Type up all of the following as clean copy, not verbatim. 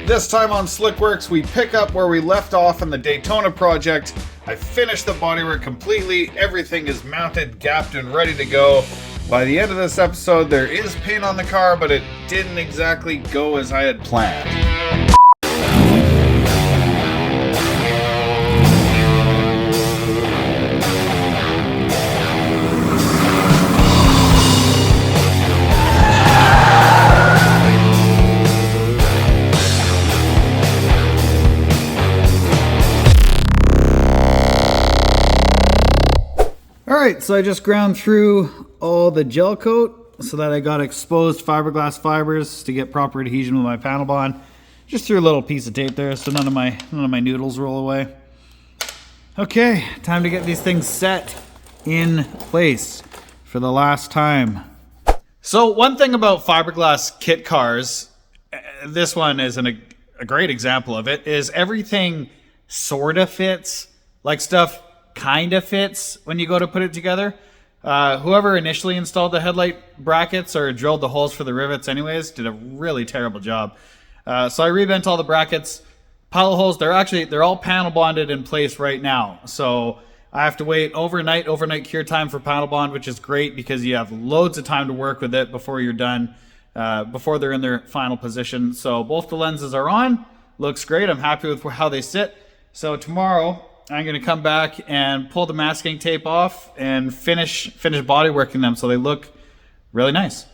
This time on SlickWorks, we pick up where we left off in the Daytona project. I finished the bodywork completely. Everything is mounted, gapped, and ready to go. By the end of this episode, there is paint on the car, but it didn't exactly go as I had planned. Alright, so I just ground through all the gel coat so that I got exposed fiberglass fibers to get proper adhesion with my panel bond. Just threw a little piece of tape there so none of my noodles roll away. Okay, time to get these things set in place for the last time. So one thing about fiberglass kit cars, this one is a great example of it, is everything sort of fits, like stuff kind of fits when you go to put it together. Whoever initially installed the headlight brackets or drilled the holes for the rivets anyways did a really terrible job. So I rebent all the brackets. Pilot holes, they're all panel bonded in place right now. So I have to wait overnight cure time for panel bond, which is great because you have loads of time to work with it before you're done, before they're in their final position. So both the lenses are on. Looks great. I'm happy with how they sit. So tomorrow I'm going to come back and pull the masking tape off and finish body working them so they look really nice.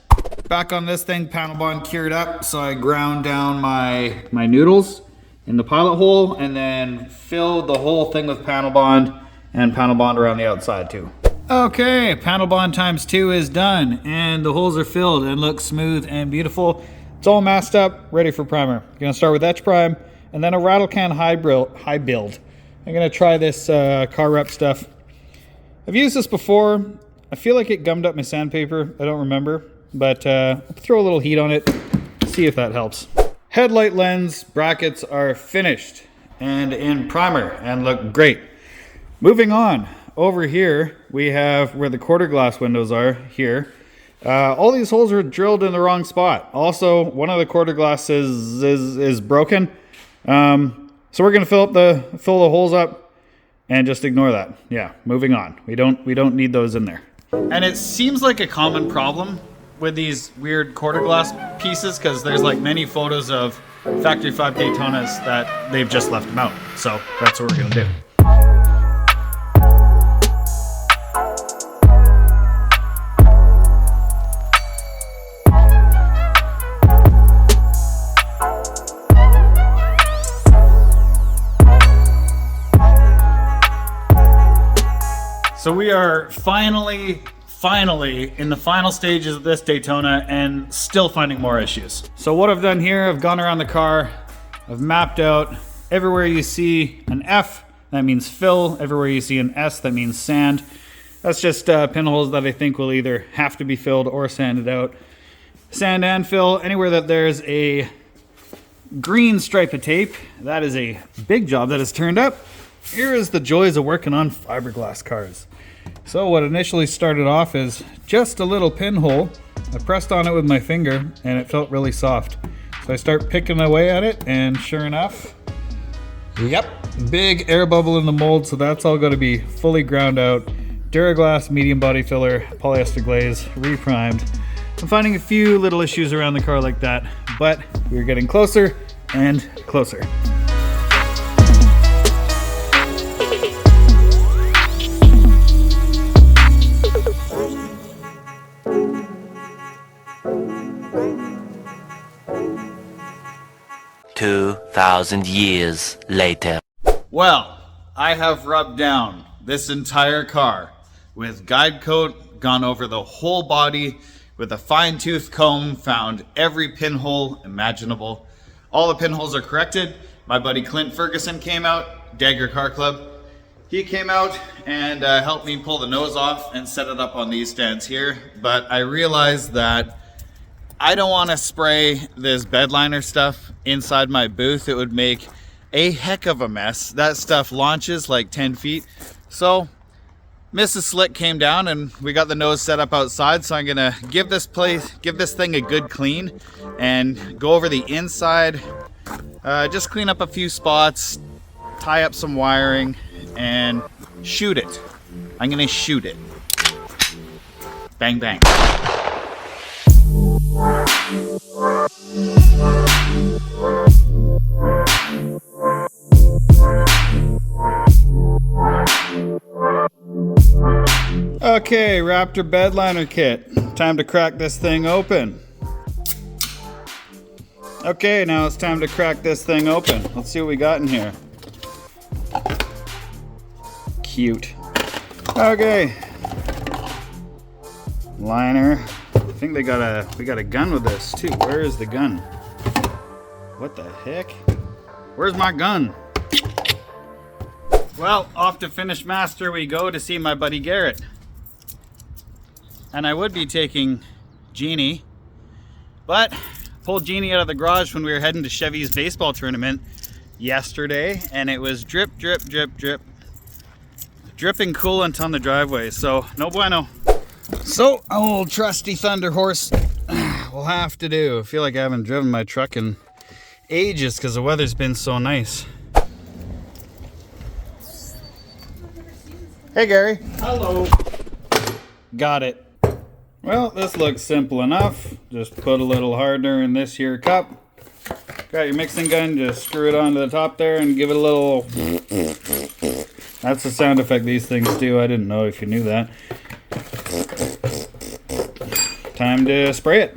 Back on this thing, panel bond cured up, so I ground down my noodles in the pilot hole and then filled the whole thing with panel bond and panel bond around the outside too. Okay, panel bond times 2 is done and the holes are filled and look smooth and beautiful. It's all masked up, ready for primer. Gonna start with etch prime and then a rattle can high build. I'm gonna try this car rep stuff. I've used this before. I feel like it gummed up my sandpaper. I don't remember, but I'll throw a little heat on it, see if that helps. Headlight lens brackets are finished and in primer and look great. Moving on, over here we have where the quarter glass windows are here. All these holes are drilled in the wrong spot. Also, one of the quarter glasses is broken. So we're gonna fill the holes up and just ignore that. Yeah, moving on. We don't need those in there. And it seems like a common problem with these weird quarter glass pieces because there's like many photos of Factory 5 Daytonas that they've just left them out. So that's what we're gonna do. So we are finally in the final stages of this Daytona and still finding more issues. So what I've done here, I've gone around the car, I've mapped out everywhere you see an F, that means fill. Everywhere you see an S, that means sand. That's just pinholes that I think will either have to be filled or sanded out. Sand and fill, anywhere that there's a green stripe of tape, that is a big job that has turned up. Here is the joys of working on fiberglass cars. So what initially started off as just a little pinhole, I pressed on it with my finger and it felt really soft. So I start picking away at it and sure enough, yep, big air bubble in the mold, so that's all going to be fully ground out. Duraglass, medium body filler, polyester glaze, reprimed. I'm finding a few little issues around the car like that, but we're getting closer and closer. $2,000 years later. Well, I have rubbed down this entire car with guide coat, gone over the whole body with a fine-tooth comb, found every pinhole imaginable. All the pinholes are corrected. My buddy Clint Ferguson came out, Dagger Car Club. He came out and helped me pull the nose off and set it up on these stands here. But I realized that I don't want to spray this bedliner stuff inside my booth. It would make a heck of a mess. That stuff launches like 10 feet. So Mrs. Slick came down and we got the nose set up outside. So I'm gonna give this thing a good clean and go over the inside Just clean up a few spots, tie up some wiring, and shoot it. I'm gonna shoot it. Bang, bang. Okay, Raptor bedliner kit. Time to crack this thing open. Okay, now it's time to crack this thing open. Let's see what we got in here. Cute. Okay. Liner. I think we got a gun with this too. Where is the gun? What the heck? Where's my gun? Well, off to Finish Master we go to see my buddy Garrett. And I would be taking Jeannie, but pulled Jeannie out of the garage when we were heading to Chevy's baseball tournament yesterday, and it was drip, drip, drip, drip. Dripping coolant on the driveway, so no bueno. So, old trusty Thunder Horse will have to do. I feel like I haven't driven my truck in ages because the weather's been so nice. Hey Gary. Hello. Got it. Well, this looks simple enough. Just put a little hardener in this here cup. Got your mixing gun, just screw it onto the top there and give it a little... That's the sound effect these things do. I didn't know if you knew that. Time to spray it.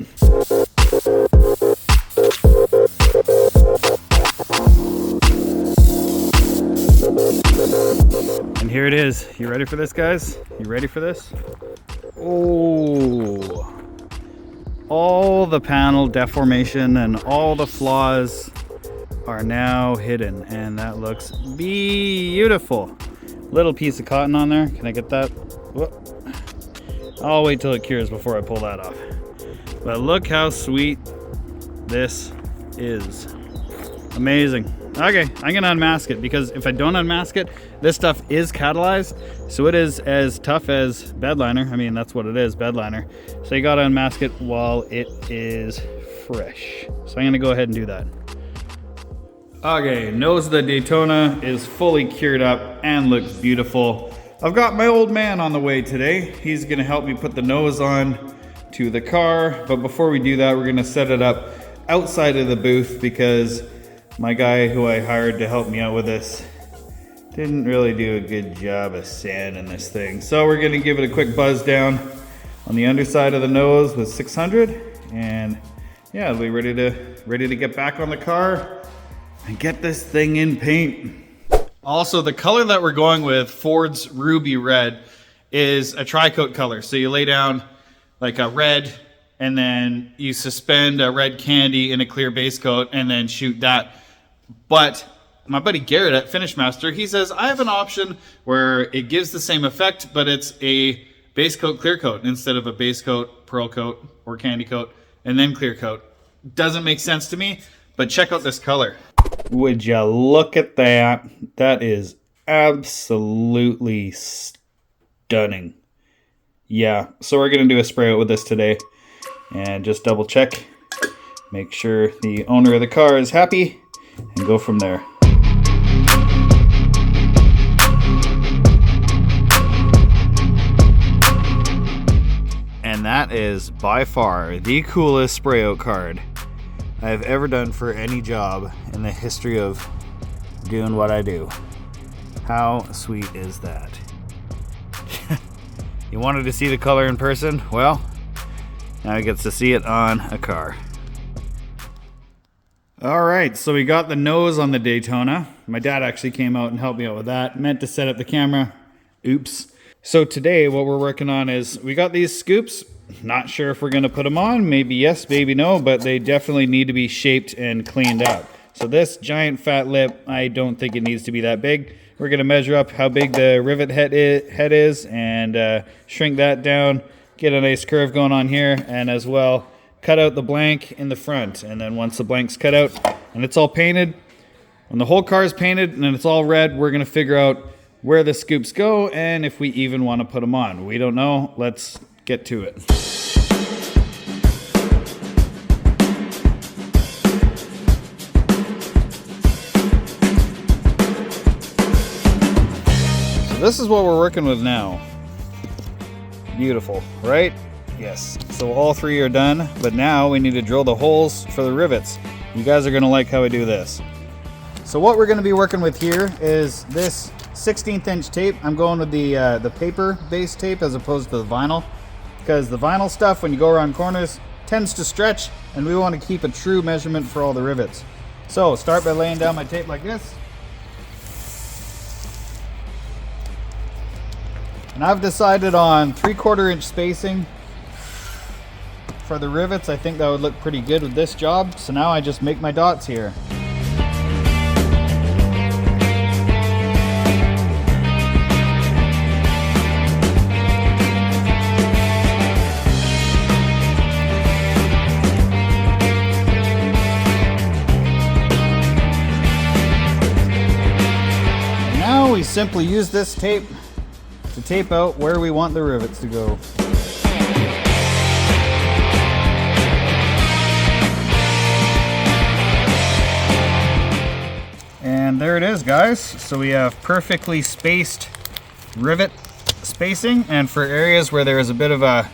And here it is. You ready for this, guys? You ready for this? Oh, all the panel deformation and all the flaws are now hidden, and that looks beautiful. Little piece of cotton on there. Can I get that? Whoop. I'll wait till it cures before I pull that off. But look how sweet this is. Amazing. Okay, I'm gonna unmask it, because if I don't unmask it, this stuff is catalyzed, so it is as tough as bedliner. I mean, that's what it is, bedliner. So you gotta unmask it while it is fresh. So I'm gonna go ahead and do that. Okay, nose of the Daytona is fully cured up and looks beautiful. I've got my old man on the way today. He's gonna help me put the nose on to the car, but before we do that, we're gonna set it up outside of the booth, because my guy who I hired to help me out with this didn't really do a good job of sanding this thing. So we're gonna give it a quick buzz down on the underside of the nose with 600, and yeah, we'll be ready to get back on the car and get this thing in paint. Also, the color that we're going with, Ford's Ruby Red, is a tri-coat color. So you lay down like a red, and then you suspend a red candy in a clear base coat and then shoot that. But my buddy Garrett at Finish Master, he says, I have an option where it gives the same effect, but it's a base coat, clear coat, instead of a base coat, pearl coat, or candy coat, and then clear coat. Doesn't make sense to me, but check out this color. Would you look at that? That is absolutely stunning. Yeah, so we're gonna do a spray out with this today and just double check, make sure the owner of the car is happy, and go from there. And that is by far the coolest spray out card I've ever done for any job in the history of doing what I do. How sweet is that? You wanted to see the color in person? Well, now he gets to see it on a car. All right, so we got the nose on the Daytona. My dad actually came out and helped me out with that. Meant to set up the camera. Oops. So today what we're working on is, we got these scoops. Not sure if we're gonna put them on. Maybe yes, maybe no, but they definitely need to be shaped and cleaned up. So this giant fat lip, I don't think it needs to be that big. We're gonna measure up how big the rivet head is and shrink that down, get a nice curve going on here, and as well, cut out the blank in the front. And then once the blank's cut out and it's all painted, when the whole car is painted and it's all red, we're gonna figure out where the scoops go and if we even wanna put them on. We don't know, let's get to it. So this is what we're working with now. Beautiful, right? Yes. So all 3 are done, but now we need to drill the holes for the rivets. You guys are gonna like how I do this. So what we're gonna be working with here is this 16th inch tape. I'm going with the paper-based tape as opposed to the vinyl, because the vinyl stuff, when you go around corners, tends to stretch, and we want to keep a true measurement for all the rivets. So start by laying down my tape like this. And I've decided on 3/4 inch spacing for the rivets. I think that would look pretty good with this job. So now I just make my dots here. And now we simply use this tape to tape out where we want the rivets to go. And there it is, guys. So we have perfectly spaced rivet spacing, and for areas where there is a bit of a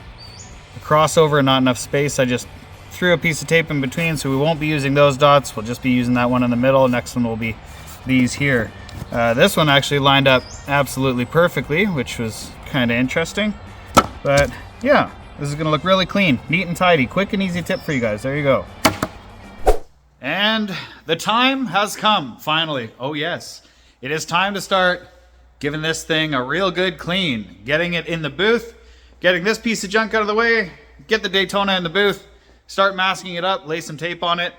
crossover and not enough space, I just threw a piece of tape in between, so we won't be using those dots. We'll just be using that one in the middle. Next one will be these here. This one actually lined up absolutely perfectly, which was kind of interesting. But yeah, this is gonna look really clean, neat and tidy. Quick and easy tip for you guys. There you go. And the time has come, finally. Oh yes, it is time to start giving this thing a real good clean. Getting it in the booth, getting this piece of junk out of the way, get the Daytona in the booth, start masking it up, lay some tape on it,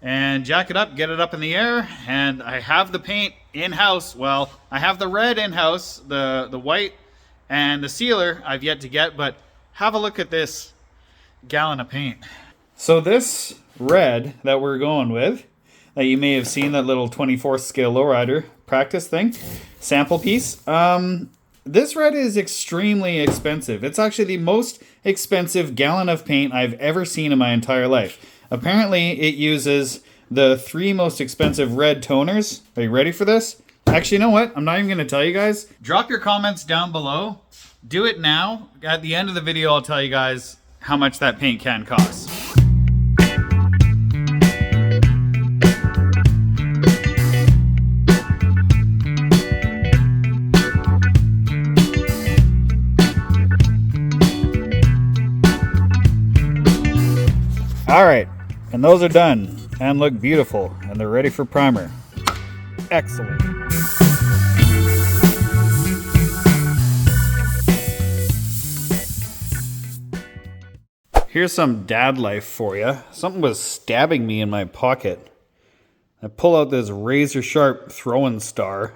and jack it up, get it up in the air. And I have the paint in-house. Well, I have the red in-house, the white, and the sealer I've yet to get, but have a look at this gallon of paint. So this red that we're going with, that you may have seen, that little 24th scale lowrider practice thing, sample piece, this red is extremely expensive. It's actually the most expensive gallon of paint I've ever seen in my entire life. Apparently it uses the 3 most expensive red toners. Are you ready for this? Actually, you know what? I'm not even going to tell you guys. Drop your comments down below. Do it now. At the end of the video, I'll tell you guys how much that paint can cost. All right, and those are done and look beautiful, and they're ready for primer. Excellent. Here's some dad life for you. Something was stabbing me in my pocket. I pull out this razor sharp throwing star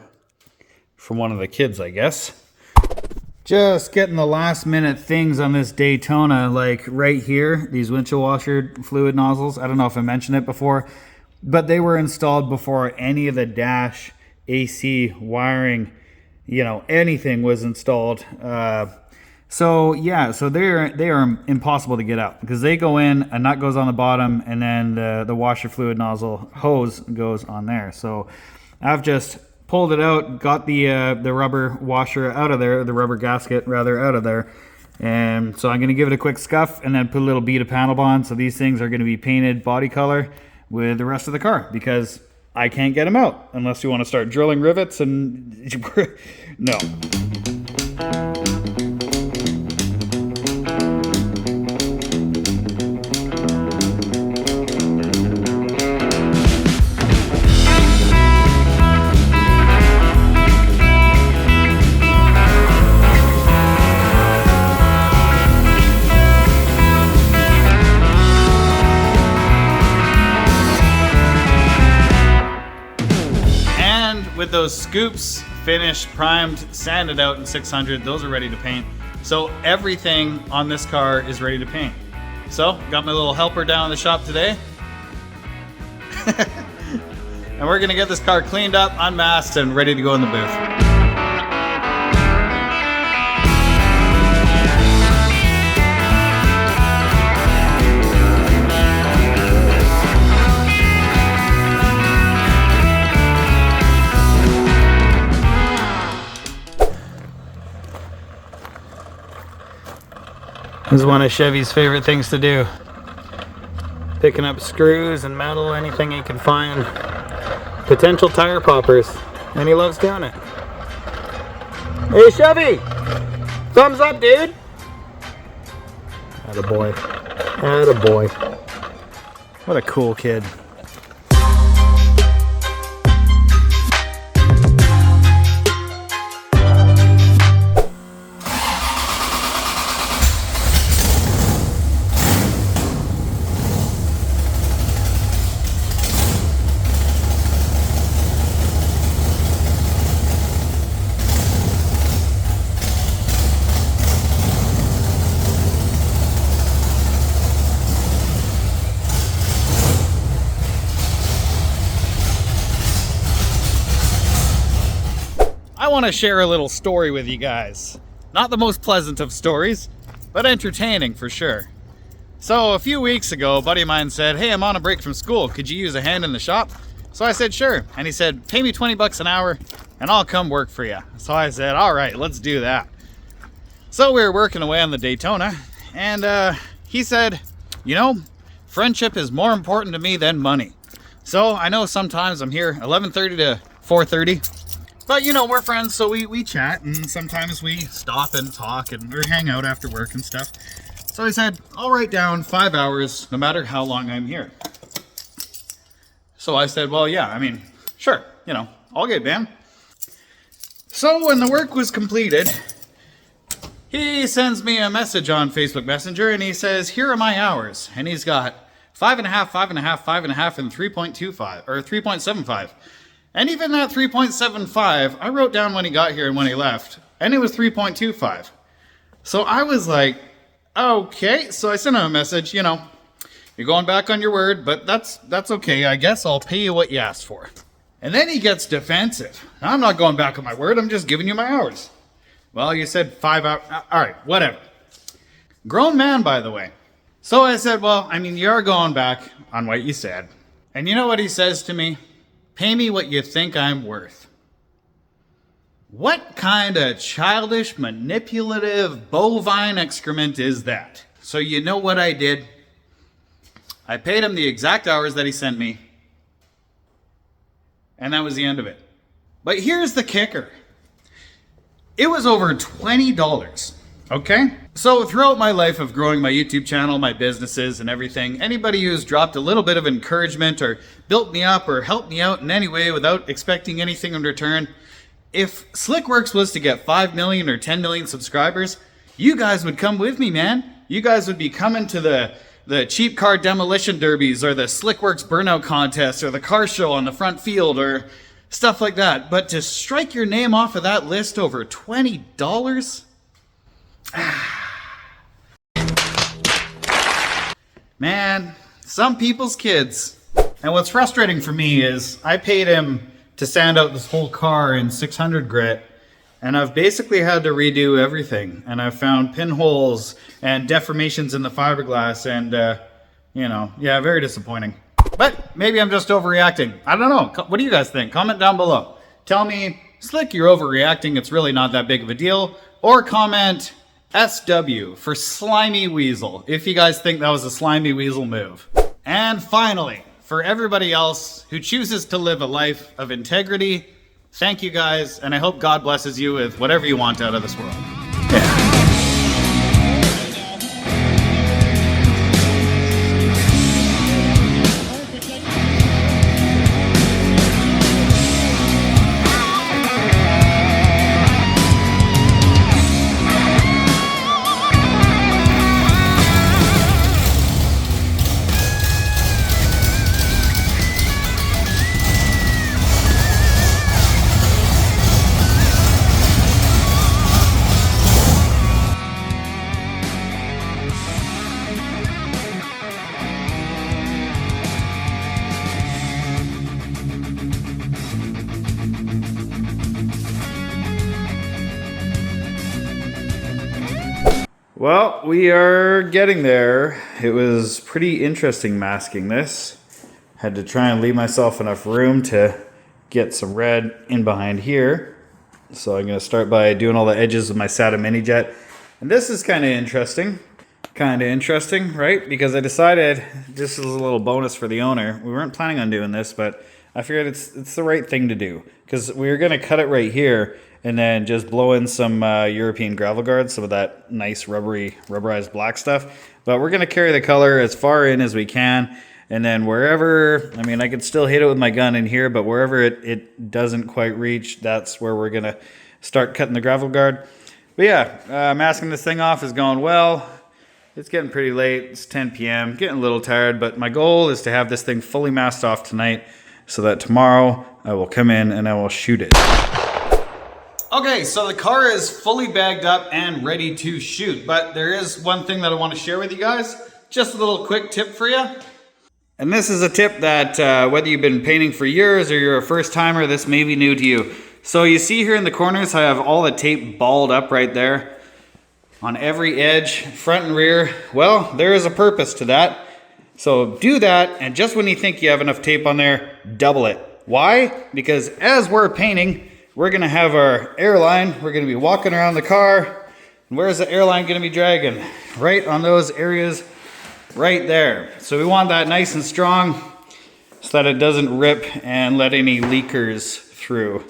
from one of the kids, I guess. Just getting the last minute things on this Daytona, like right here, these windshield washer fluid nozzles. I don't know if I mentioned it before, but they were installed before any of the dash AC wiring, you know, anything was installed. So yeah, so they are impossible to get out, because they go in, a nut goes on the bottom, and then the washer fluid nozzle hose goes on there. So I've just pulled it out, got the rubber washer out of there, the rubber gasket rather out of there. And so I'm going to give it a quick scuff and then put a little bead of panel bond. So these things are going to be painted body color with the rest of the car, because I can't get them out unless you want to start drilling rivets and no. With those scoops finished, primed, sanded out in 600, those are ready to paint. So everything on this car is ready to paint. So got my little helper down in the shop today. And we're gonna get this car cleaned up, unmasked, and ready to go in the booth. is one of Chevy's favorite things to do. Picking up screws and metal, anything he can find. Potential tire poppers, and he loves doing it. Hey Chevy! Thumbs up, dude! Attaboy. Attaboy. What a cool kid. I want to share a little story with you guys. Not the most pleasant of stories, but entertaining for sure. So a few weeks ago, a buddy of mine said, hey, I'm on a break from school. Could you use a hand in the shop? So I said, sure. And he said, pay me 20 bucks an hour and I'll come work for you. So I said, all right, let's do that. So we were working away on the Daytona and he said, you know, friendship is more important to me than money. So I know sometimes I'm here 11:30 to 4:30. But you know, we're friends, so we chat, and sometimes we stop and talk and or hang out after work and stuff. So I said, I'll write down 5 hours, no matter how long I'm here. So I said, well, yeah, I mean, sure, you know, all good, man. So when the work was completed, he sends me a message on Facebook Messenger, and he says, here are my hours. And he's got 5.5, 5.5, 5.5, and 3.25, or 3.75. And even that 3.75, I wrote down when he got here and when he left, and it was 3.25. So I was like, okay. So I sent him a message, you know, you're going back on your word, but that's okay. I guess I'll pay you what you asked for. And then he gets defensive. I'm not going back on my word. I'm just giving you my hours. Well, you said 5 hours. All right, whatever. Grown man, by the way. So I said, well, I mean, you're going back on what you said. And you know what he says to me? Pay me what you think I'm worth. What kind of childish, manipulative, bovine excrement is that? So you know what I did? I paid him the exact hours that he sent me. And that was the end of it. But here's the kicker. It was over $20. Okay? So throughout my life of growing my YouTube channel, my businesses and everything, anybody who's dropped a little bit of encouragement or built me up or helped me out in any way without expecting anything in return, if SlickWorks was to get 5 million or 10 million subscribers, you guys would come with me, man. You guys would be coming to the cheap car demolition derbies or the SlickWorks burnout contest or the car show on the front field or stuff like that. But to strike your name off of that list over $20? Man, some people's kids. And what's frustrating for me is I paid him to sand out this whole car in 600 grit, and I've basically had to redo everything. And I've found pinholes and deformations in the fiberglass, and you know, yeah, very disappointing. But maybe I'm just overreacting. I don't know. What do you guys think? Comment down below. Tell me, Slick, you're overreacting. It's really not that big of a deal. Or comment SW for slimy weasel, if you guys think that was a slimy weasel move. And finally, for everybody else who chooses to live a life of integrity, thank you guys, and I hope God blesses you with whatever you want out of this world. Yeah. Well, we are getting there. It was pretty interesting masking this. Had to try and leave myself enough room to get some red in behind here. So I'm going to start by doing all the edges with my SATA mini jet. And this is kind of interesting. Kind of interesting, right? Because I decided, this is a little bonus for the owner. We weren't planning on doing this, but I figured it's the right thing to do. Because we were going to cut it right here and then just blow in some European gravel guards, some of that nice rubberized black stuff. But we're going to carry the color as far in as we can. And then wherever, I mean, I could still hit it with my gun in here, but wherever it doesn't quite reach, that's where we're going to start cutting the gravel guard. But yeah, masking this thing off is going well. It's getting pretty late. It's 10 p.m. Getting a little tired, but my goal is to have this thing fully masked off tonight so that tomorrow I will come in and I will shoot it. Okay, so the car is fully bagged up and ready to shoot, but there is one thing that I want to share with you guys. Just a little quick tip for you. And this is a tip that whether you've been painting for years or you're a first timer, this may be new to you. So you see here in the corners, I have all the tape balled up right there on every edge, front and rear. Well, there is a purpose to that. So do that, and just when you think you have enough tape on there, double it. Why? Because as we're painting, we're gonna have our airline, we're gonna be walking around the car, and where's the airline gonna be dragging? Right on those areas right there. So we want that nice and strong so that it doesn't rip and let any leakers through.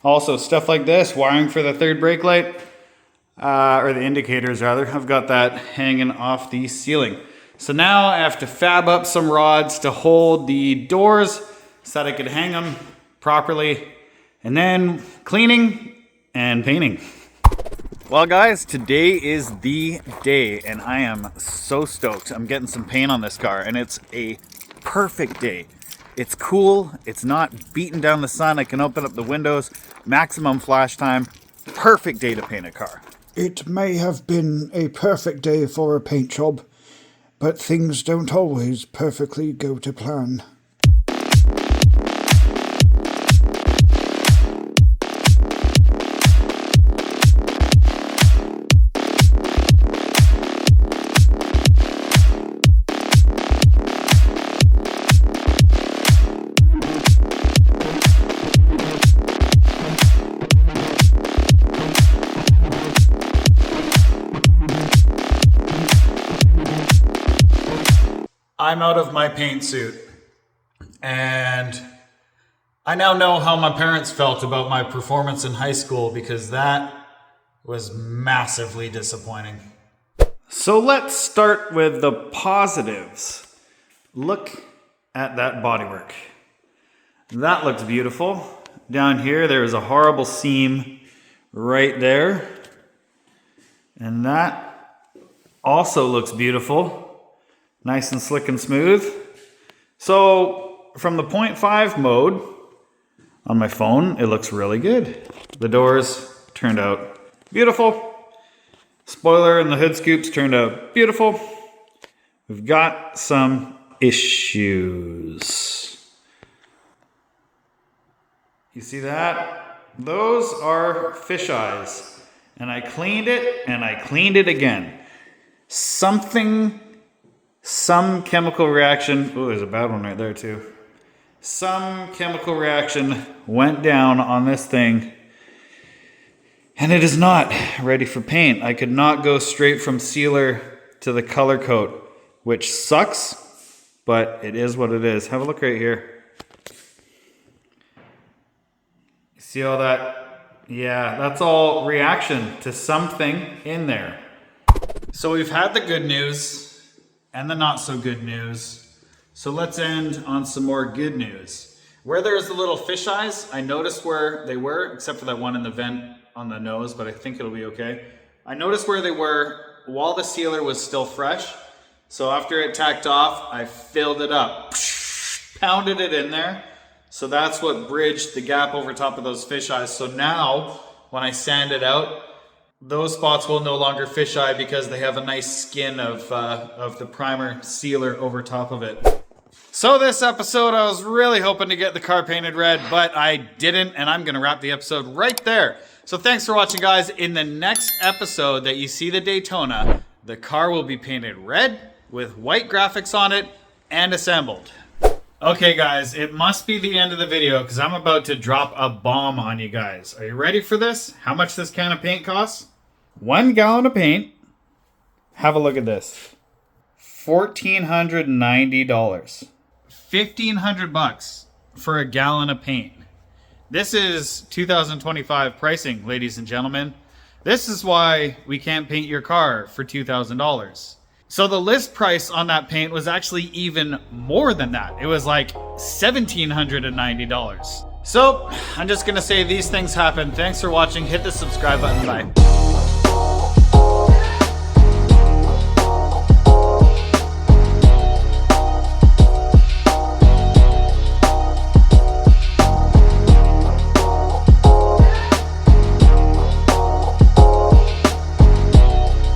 Also, stuff like this, wiring for the third brake light, or the indicators rather, I've got that hanging off the ceiling. So now I have to fab up some rods to hold the doors so that I could hang them properly, and then cleaning and painting. Well guys, today is the day and I am so stoked. I'm getting some paint on this car and it's a perfect day. It's cool, it's not beating down the sun, I can open up the windows, maximum flash time, perfect day to paint a car. It may have been a perfect day for a paint job, but things don't always perfectly go to plan. I'm out of my paint suit, and I now know how my parents felt about my performance in high school because that was massively disappointing. So let's start with the positives. Look at that bodywork. That looks beautiful. Down here, there is a horrible seam right there, and that also looks beautiful. Nice and slick and smooth. So from the 0.5 mode on my phone, it looks really good. The doors turned out beautiful. Spoiler and the hood scoops turned out beautiful. We've got some issues. You see that? Those are fish eyes. And I cleaned it and I cleaned it again. Some chemical reaction, oh, there's a bad one right there too. Some chemical reaction went down on this thing and it is not ready for paint. I could not go straight from sealer to the color coat, which sucks, but it is what it is. Have a look right here. You see all that? Yeah, that's all reaction to something in there. So we've had the good news and the not so good news. So let's end on some more good news. Where there's the little fish eyes, I noticed where they were, except for that one in the vent on the nose, but I think it'll be okay. I noticed where they were while the sealer was still fresh. So after it tacked off, I filled it up, pounded it in there. So that's what bridged the gap over top of those fish eyes. So now when I sand it out, those spots will no longer fisheye because they have a nice skin of the primer sealer over top of it. So this episode, I was really hoping to get the car painted red, but I didn't, and I'm gonna wrap the episode right there. So thanks for watching, guys. In the next episode that you see the Daytona, the car will be painted red with white graphics on it and assembled. Okay guys, it must be the end of the video because I'm about to drop a bomb on you guys. Are you ready for this? How much this can of paint costs? 1 gallon of paint, Have a look at this. $1,490. $1,500 for a gallon of paint. This is 2025 pricing, ladies and gentlemen. This is why we can't paint your car for $2,000. So the list price on that paint was actually even more than that. It was like $1,790. So I'm just gonna say these things happen. Thanks for watching. Hit the subscribe button. Bye.